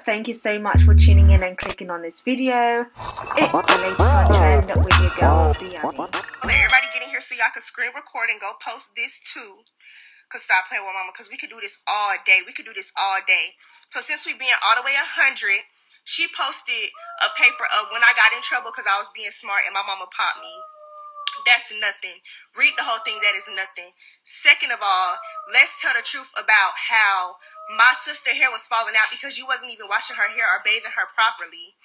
Thank you so much for tuning in and clicking on this video. It's the latest on trend with your girl, Emani. Everybody get in here so y'all can screen record and go post this too. Cause stop playing with mama, cause we could do this all day. We could do this all day. So since we being all the way 100, she posted a paper of when I got in trouble because I was being smart and my mama popped me. That's nothing. Read the whole thing. That is nothing. Second of all, let's tell the truth about how my sister hair was falling out because you wasn't even washing her hair or bathing her properly.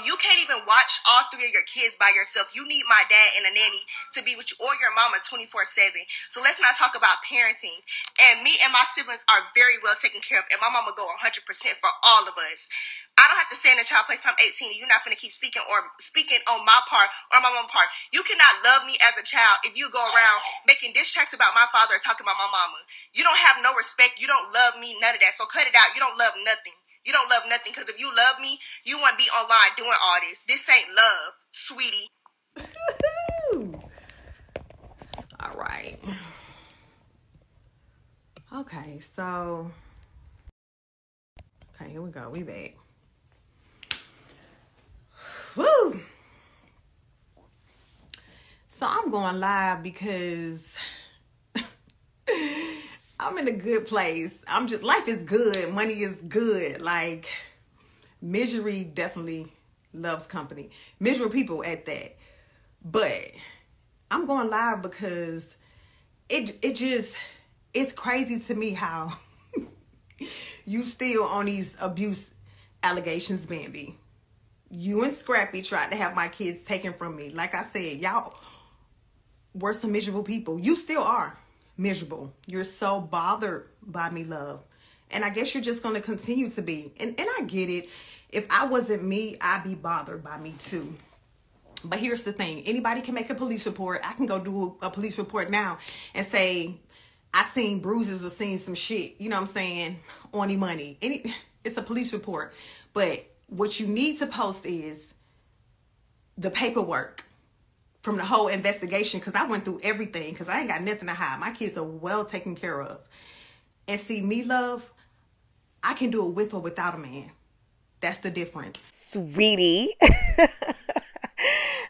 You can't even watch all three of your kids by yourself. You need my dad and a nanny to be with you or your mama 24/7. So let's not talk about parenting. And me and my siblings are very well taken care of. And my mama go 100% for all of us. I don't have to stay in the child place till I'm 18 and you're not going to keep speaking on my part or my mama's part. You cannot love me as a child if you go around making diss tracks about my father or talking about my mama. You don't have no respect. You don't love me. None of that. So cut it out. You don't love nothing. You don't love nothing, because if you love me, you wouldn't be online doing all this. This ain't love, sweetie. All right. Okay, so. Okay, here we go. We back. Woo! So I'm going live because I'm in a good place. Life is good. Money is good. Like, misery definitely loves company. Miserable people at that. But I'm going live because it's crazy to me how you still on these abuse allegations, Bambi. You and Scrappy tried to have my kids taken from me. Like I said, y'all were some miserable people. You still are miserable. You're so bothered by me, love. And I guess you're just going to continue to be. And I get it. If I wasn't me, I'd be bothered by me too. But here's the thing. Anybody can make a police report. I can go do a police report now and say, I seen bruises or seen some shit, you know what I'm saying, on Emani. It's a police report. But what you need to post is the paperwork from the whole investigation, because I went through everything, because I ain't got nothing to hide. My kids are well taken care of. And see, me, love, I can do it with or without a man. That's the difference. Sweetie.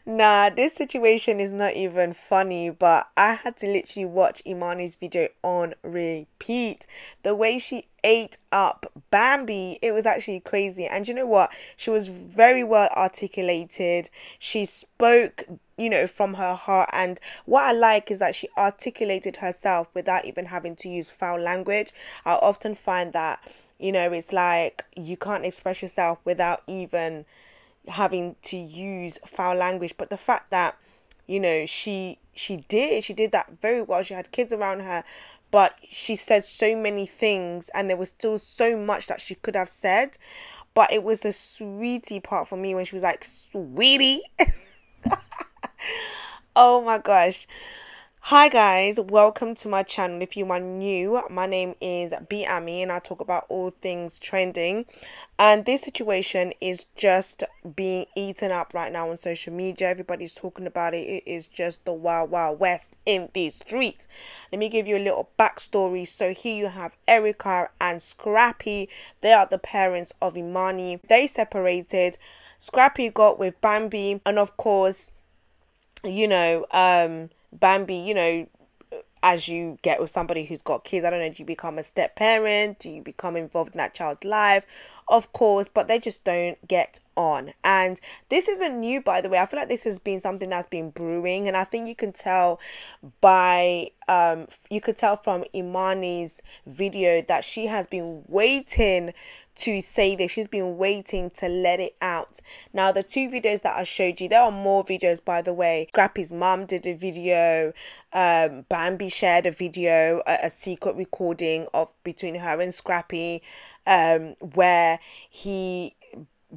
Nah, this situation is not even funny, but I had to literally watch Emani's video on repeat. The way she ate up Bambi, it was actually crazy. And you know what? She was very well articulated. She spoke, from her heart. And what I like is that she articulated herself without even having to use foul language. I often find that, it's like you can't express yourself without even having to use foul language. But the fact that she did that very well. She had kids around her, but she said so many things and there was still so much that she could have said. But it was the sweetie part for me when she was like, sweetie. Oh my gosh. Hi guys, welcome to my channel. If you are new, my name is Emani and I talk about all things trending. And this situation is just being eaten up right now on social media. Everybody's talking about it. It is just the wild, wild west in these streets. Let me give you a little backstory. So here you have Erica and Scrappy. They are the parents of Emani. They separated. Scrappy got with Bambi, and of course, Bambi, as you get with somebody who's got kids, I don't know, do you become a step parent? Do you become involved in that child's life? Of course, but they just don't get on. And this isn't new, by the way. I feel like this has been something that's been brewing, and I think you can tell by from Emani's video that she has been waiting to say this. She's been waiting to let it out. Now, the two videos that I showed you, there are more videos, by the way. Scrappy's mum did a video. Bambi shared a video, a secret recording of between her and Scrappy, where he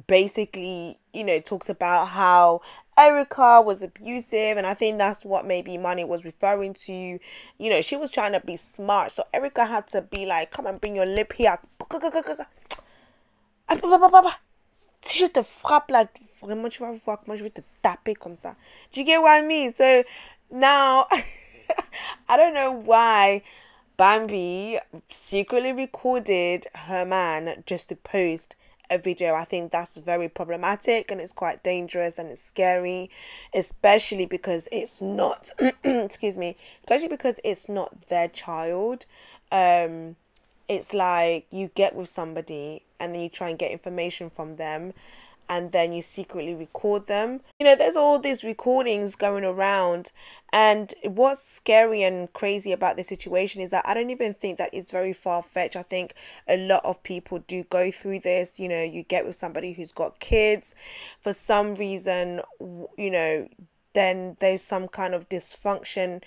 basically talks about how Erica was abusive, and I think that's what maybe Emani was referring to. She was trying to be smart, so Erica had to be like, come and bring your lip here. Si je te frappe là, vraiment tu vas voir comment je vais te taper comme ça. Do you get what I mean? So now I don't know why Bambi secretly recorded her man just to post a video. I think that's very problematic, and it's quite dangerous, and it's scary, especially because it's not excuse me, especially because it's not their child. It's like you get with somebody and then you try and get information from them, and then you secretly record them. There's all these recordings going around, and what's scary and crazy about this situation is that I don't even think that it's very far-fetched. I think a lot of people do go through this. You get with somebody who's got kids for some reason, then there's some kind of dysfunction.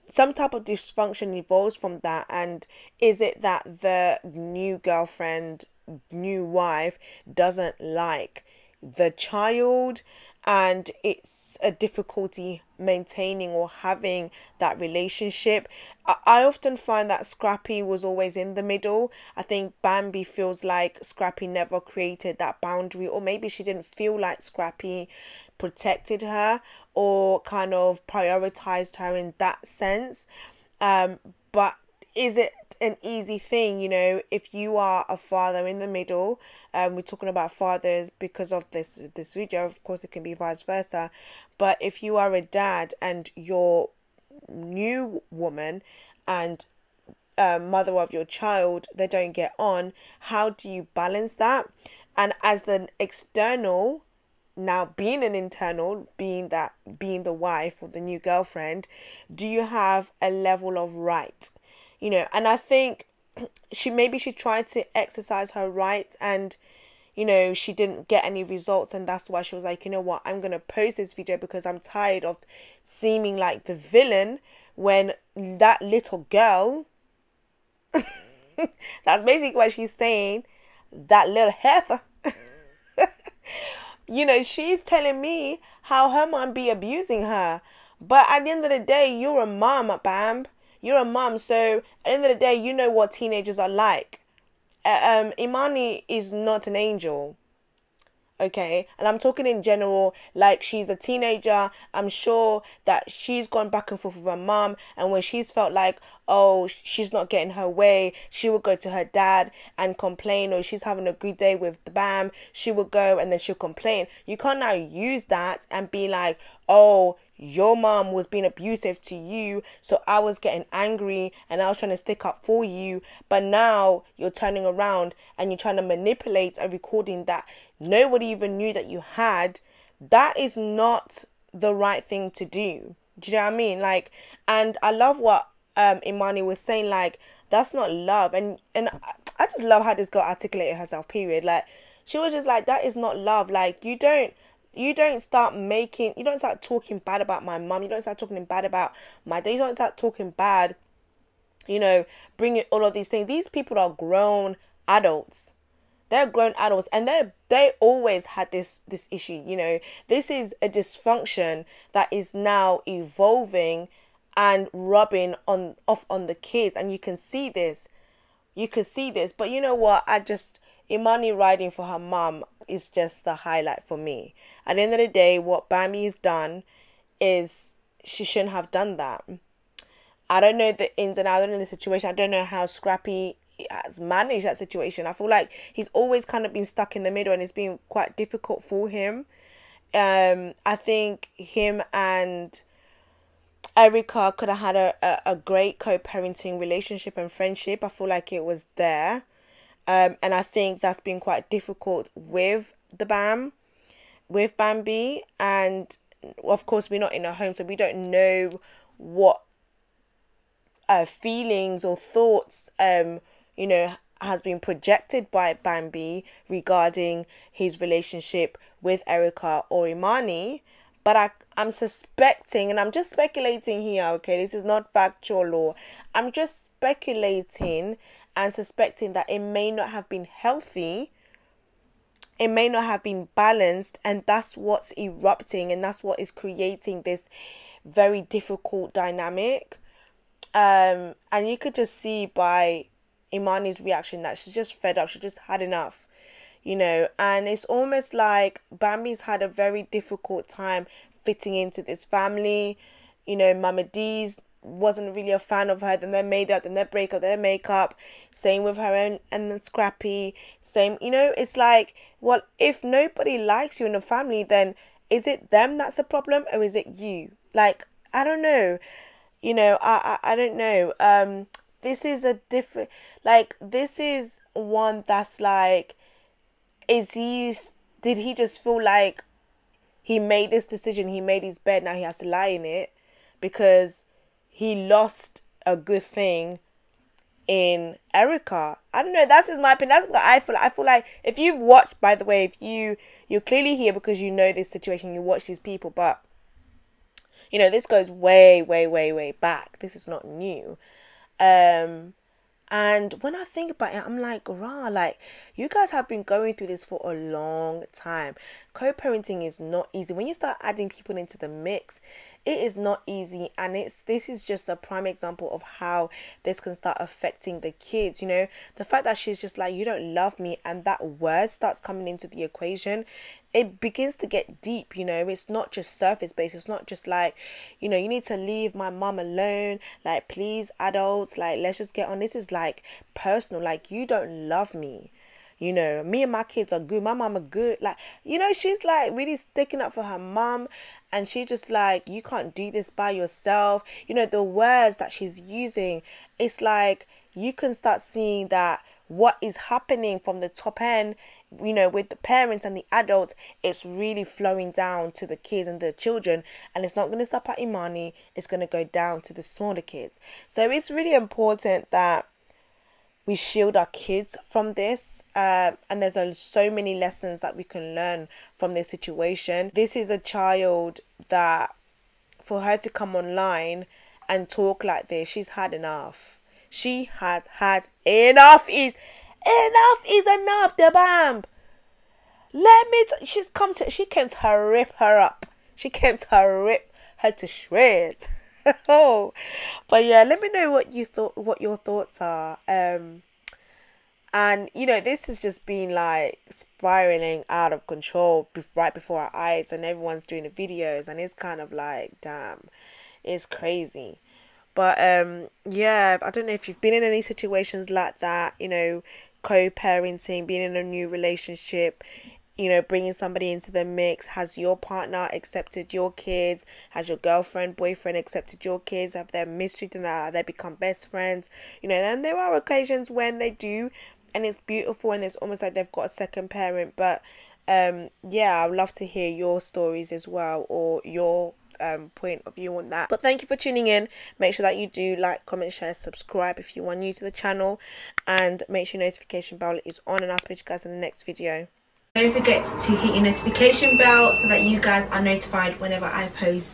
Some type of dysfunction evolves from that. And is it that the new girlfriend, new wife doesn't like the child, and it's a difficulty maintaining or having that relationship? I often find that Scrappy was always in the middle. I think Bambi feels like Scrappy never created that boundary, or maybe she didn't feel like Scrappy protected her or kind of prioritized her in that sense. But is it an easy thing? If you are a father in the middle, we're talking about fathers because of this video, of course it can be vice versa, but if you are a dad and your new woman and mother of your child, they don't get on, how do you balance that? And as the external, now being an internal, being the wife or the new girlfriend, do you have a level of right? And I think she tried to exercise her right, and she didn't get any results, and that's why she was like, what, I'm gonna post this video because I'm tired of seeming like the villain when that little girl that's basically what she's saying, that little heifer she's telling me how her mom be abusing her. But at the end of the day, you're a mom, Bam. You're a mom, so at the end of the day, you know what teenagers are like. Emani is not an angel, okay? And I'm talking in general, like she's a teenager. I'm sure that she's gone back and forth with her mom, and when she's felt like, oh, she's not getting her way, she would go to her dad and complain, or she's having a good day with the Bam, she would go and then she'll complain. You can't now use that and be like, oh, your mom was being abusive to you, so I was getting angry and I was trying to stick up for you, but now you're turning around and you're trying to manipulate a recording that nobody even knew that you had. That is not the right thing to do. Do you know what I mean? Like, and I love what Emani was saying, like, that's not love. And I just love how this girl articulated herself, period. Like, she was just like, that is not love. Like, you don't start talking bad about my mum. You don't start talking bad about my dad. You don't start talking bad, bringing all of these things. These people are grown adults. They're grown adults, and they always had this issue. This is a dysfunction that is now evolving and rubbing off on the kids, and you can see this. But you know what? Imani riding for her mum is just the highlight for me. At the end of the day, what Bambi has done is she shouldn't have done that. I don't know the ins and outs. I don't know the situation. I don't know how Scrappy has managed that situation. I feel like he's always kind of been stuck in the middle, and it's been quite difficult for him. I think him and Erica could have had a great co-parenting relationship and friendship. I feel like it was there. And I think that's been quite difficult with Bambi. And of course, we're not in a home, so we don't know what feelings or thoughts, has been projected by Bambi regarding his relationship with Erica or Emani. But I'm suspecting, and I'm just speculating here, okay? This is not factual law. I'm just speculating and suspecting that it may not have been healthy. It may not have been balanced, and that's what's erupting, and that's what is creating this very difficult dynamic. And you could just see by Imani's reaction that she's just fed up. She just had enough, and it's almost like Bambi's had a very difficult time fitting into this family. Mama D's wasn't really a fan of her, then they made up, then they break up, then they make up. Same with her and then Scrappy. Same, you know, it's like, well, if nobody likes you in the family, then is it them that's the problem, or is it you? Like, I don't know. You know, I don't know. This is a different, like, this is one that's like, did he just feel like he made this decision, he made his bed, now he has to lie in it because he lost a good thing in Erica? I don't know, that's just my opinion. That's what I feel. I feel like if you've watched, by the way, if you're clearly here because you know this situation, you watch these people, but you know, this goes way, way, way, way back. This is not new. And when I think about it, I'm like, rah, like, you guys have been going through this for a long time. Co-parenting is not easy. When you start adding people into the mix, it is not easy. And this is just a prime example of how this can start affecting the kids. You know, the fact that she's just like, you don't love me, and that word starts coming into the equation, it begins to get deep. You know, it's not just surface based. It's not just like, you know, you need to leave my mom alone, like, please, adults, like, let's just get on. This is like personal, like, you don't love me. You know, me and my kids are good. My mom are good. Like, you know, she's like really sticking up for her mom. And she's just like, you can't do this by yourself. You know, the words that she's using, it's like you can start seeing that what is happening from the top end, you know, with the parents and the adults, it's really flowing down to the kids and the children. And it's not going to stop at Emani. It's going to go down to the smaller kids. So it's really important that we shield our kids from this, and there's so many lessons that we can learn from this situation. This is a child that, for her to come online and talk like this, she's had enough. She has had enough. Is enough. The Bamb. She came to rip her up. She came to rip her to shreds. Oh, but yeah, let me know what your thoughts are. And you know, this has just been like spiraling out of control right before our eyes, and everyone's doing the videos, and it's kind of like, damn, it's crazy. But yeah, I don't know if you've been in any situations like that, you know, co-parenting, being in a new relationship, you know, bringing somebody into the mix. Has your partner accepted your kids? Has your girlfriend, boyfriend accepted your kids? Have they mistreated them? They become best friends? You know, and there are occasions when they do, and it's beautiful, and it's almost like they've got a second parent. But yeah, I'd love to hear your stories as well, or your point of view on that. But thank you for tuning in. Make sure that you do like, comment, share, subscribe if you are new to the channel, and make sure your notification bell is on, and I'll speak to you guys in the next video. Don't forget to hit your notification bell so that you guys are notified whenever I post.